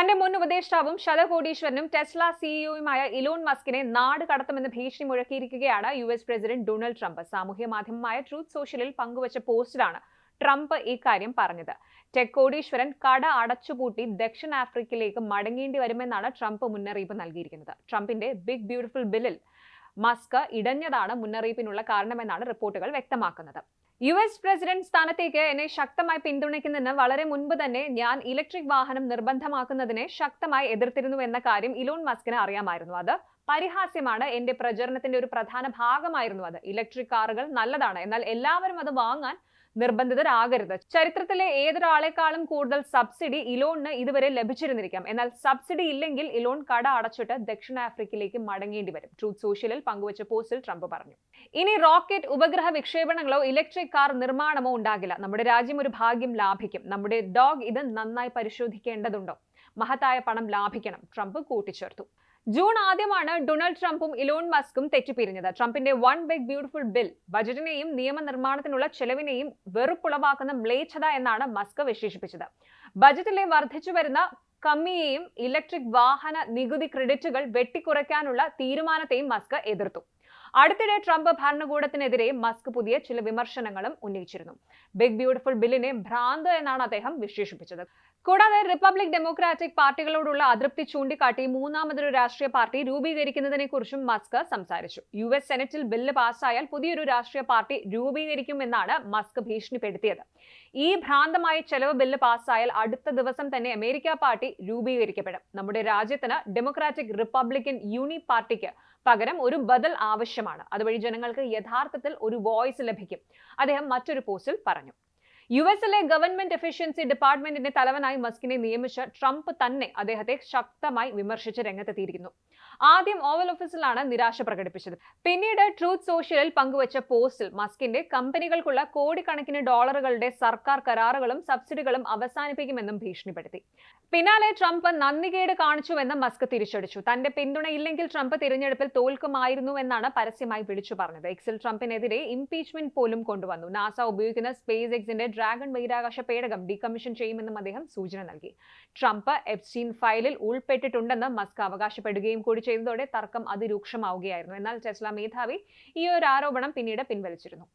തന്റെ മുൻ ഉപദേഷ്ടാവും ശതകോടീശ്വരനും Tesla സിഇഒയുമായ Elon മസ്കിനെ നാട് കടത്തുമെന്ന് ഭീഷണി മുഴക്കിയിരിക്കുകയാണ് US പ്രസിഡന്റ് ഡൊണാൾഡ് ട്രംപ്. സാമൂഹ്യ മാധ്യമമായ ട്രൂത്ത് സോഷ്യലിൽ പങ്കുവച്ച പോസ്റ്റിലാണ് ട്രംപ് ഇക്കാര്യം പറഞ്ഞത്. ടെക് കോടീശ്വരൻ കട അടച്ചുപൂട്ടി ദക്ഷിണാഫ്രിക്കയിലേക്ക് മടങ്ങേണ്ടി വരുമെന്നാണ് ട്രംപ് മുന്നറിയിപ്പ് നൽകിയിരിക്കുന്നത്. ട്രംപിന്റെ ബിഗ് ബ്യൂട്ടിഫുൾ ബില്ലിൽ മസ്ക് ഇടഞ്ഞതാണ് മുന്നറിയിപ്പിനുള്ള കാരണമെന്നാണ് റിപ്പോർട്ടുകൾ വ്യക്തമാക്കുന്നത്. US പ്രസിഡന്റ് സ്ഥാനത്തേക്ക് എന്നെ ശക്തമായി പിന്തുണയ്ക്കുന്നതിന് വളരെ മുൻപ് തന്നെ ഞാൻ ഇലക്ട്രിക് വാഹനം നിർബന്ധമാക്കുന്നതിനെ ശക്തമായി എതിർത്തിരുന്നു എന്ന കാര്യം ഇലോൺ മസ്കിന് അറിയാമായിരുന്നു. അത് പരിഹാസ്യമാണ്. എന്റെ പ്രചരണത്തിന്റെ ഒരു പ്രധാന ഭാഗമായിരുന്നു അത്. ഇലക്ട്രിക് കാറുകൾ നല്ലതാണ്, എന്നാൽ എല്ലാവരും അത് വാങ്ങാൻ നിർബന്ധിതരാകരുത്. ചരിത്രത്തിലെ ഏതൊരാളെക്കാളും കൂടുതൽ സബ്സിഡി ഇലോണിന് ഇതുവരെ ലഭിച്ചിരുന്നിരിക്കാം. എന്നാൽ സബ്സിഡി ഇല്ലെങ്കിൽ ഇലോൺ കട അടച്ചിട്ട് ദക്ഷിണാഫ്രിക്കയിലേക്ക് മടങ്ങേണ്ടി വരും. ട്രൂത്ത് സോഷ്യലിൽ പങ്കുവച്ച പോസ്റ്റിൽ ട്രംപ് പറഞ്ഞു. ഇനി റോക്കറ്റ്, ഉപഗ്രഹ വിക്ഷേപണങ്ങളോ ഇലക്ട്രിക് കാർ നിർമ്മാണമോ ഉണ്ടാകില്ല. നമ്മുടെ രാജ്യം ഒരു ഭാഗ്യം ലാഭിക്കും. നമ്മുടെ ഡോഗ് ഇത് നന്നായി പരിശോധിക്കേണ്ടതുണ്ടോ? മഹത്തായ പണം ലാഭിക്കണം, ട്രംപ് കൂട്ടിച്ചേർത്തു. ജൂൺ ആദ്യമാണ് ഡൊണാൾഡ് ട്രംപും ഇലോൺ മസ്കും തെറ്റിപ്പിരിഞ്ഞത്. ട്രംപിന്റെ വൺ ബിഗ് ബ്യൂട്ടിഫുൾ ബിൽ ബജറ്റിനെയും നിയമനിർമ്മാണത്തിനുള്ള ചെലവിനെയും വെറുപ്പുളവാക്കുന്ന മ്ലേച്ഛത എന്നാണ് മസ്ക് വിശേഷിപ്പിച്ചത്. ബജറ്റിലെ വർദ്ധിച്ചുവരുന്ന കമ്മിയെയും ഇലക്ട്രിക് വാഹന നികുതി ക്രെഡിറ്റുകൾ വെട്ടിക്കുറയ്ക്കാനുള്ള തീരുമാനത്തെയും മസ്ക് എതിർത്തു. അടുത്തിടെ ട്രംപ് ഭരണകൂടത്തിനെതിരെ മസ്ക് പുതിയ ചില വിമർശനങ്ങളും ഉന്നയിച്ചിരുന്നു. ബിഗ് ബ്യൂട്ടിഫുൾ ബില്ലിനെ ഭ്രാന്ത് എന്നാണ് അദ്ദേഹം വിശേഷിപ്പിച്ചത്. കൂടാതെ റിപ്പബ്ലിക് ഡെമോക്രാറ്റിക് പാർട്ടികളോടുള്ള അതൃപ്തി ചൂണ്ടിക്കാട്ടി മൂന്നാമതൊരു രാഷ്ട്രീയ പാർട്ടി രൂപീകരിക്കുന്നതിനെ കുറിച്ചും മസ്ക് സംസാരിച്ചു. US സെനറ്റിൽ ബില്ല് പാസ്സായാൽ പുതിയൊരു രാഷ്ട്രീയ പാർട്ടി രൂപീകരിക്കുമെന്നാണ് മസ്ക് ഭീഷണിപ്പെടുത്തിയത്. ഈ ഭ്രാന്തമായ ചെലവ് ബില്ല് പാസ്സായാൽ അടുത്ത ദിവസം തന്നെ അമേരിക്ക പാർട്ടി രൂപീകരിക്കപ്പെടും. നമ്മുടെ രാജ്യത്തിന് ഡെമോക്രാറ്റിക് റിപ്പബ്ലിക്കൻ യൂണി പാർട്ടിക്ക് പകരം ഒരു ബദൽ ആവശ്യമാണ്. അതുവഴി ജനങ്ങൾക്ക് യഥാർത്ഥത്തിൽ ഒരു വോയിസ് ലഭിക്കും, അദ്ദേഹം മറ്റൊരു പോസ്റ്റിൽ പറഞ്ഞു. US-ലെ ഗവൺമെന്റ് എഫിഷ്യൻസി ഡിപ്പാർട്ട്മെന്റിന്റെ തലവനായി മസ്കിനെ നിയമിച്ച ട്രംപ് തന്നെ അദ്ദേഹത്തെ ശക്തമായി വിമർശിച്ച് രംഗത്തെത്തിയിരിക്കുന്നു. ആദ്യം ഓവൽ ഓഫീസിലാണ് നിരാശ പ്രകടിപ്പിച്ചത്. പിന്നീട് ട്രൂത്ത് സോഷ്യലിൽ പങ്കുവച്ച പോസ്റ്റിൽ മസ്കിന്റെ കമ്പനികൾക്കുള്ള കോടിക്കണക്കിന് ഡോളറുകളുടെ സർക്കാർ കരാറുകളും സബ്സിഡികളും അവസാനിപ്പിക്കുമെന്നും ഭീഷണിപ്പെടുത്തി. പിന്നാലെ ട്രംപ് നന്ദികേട് കാണിച്ചുവെന്ന് മസ്ക് തിരിച്ചടിച്ചു. തന്റെ പിന്തുണയില്ലെങ്കിൽ ട്രംപ് തിരഞ്ഞെടുപ്പിൽ തോൽക്കുമായിരുന്നുവെന്നാണ് പരസ്യമായി വിളിച്ചു പറഞ്ഞത്. എക്സിൽ ട്രംപിനെതിരെ ഇംപീച്ച്മെന്റ് പോലും കൊണ്ടുവന്നു. നാസ ഉപയോഗിക്കുന്ന സ്പേസ് എക്സിന്റെ ഡ്രാഗൺ ബഹിരാകാശ പേടകം ഡീകമ്മീഷൻ ചെയ്യുമെന്നും അദ്ദേഹം സൂചന നൽകി. ട്രംപ് എപ്സ്റ്റീൻ ഫയലിൽ ഉൾപ്പെട്ടിട്ടുണ്ടെന്ന് മസ്ക് അവകാശപ്പെടുകയും കൂടി ചെയ്തതോടെ തർക്കം അതിരൂക്ഷമാവുകയായിരുന്നു. എന്നാൽ ടെസ്ല മേധാവി ഈ ഒരു ആരോപണം പിന്നീട് പിൻവലിച്ചിരുന്നു.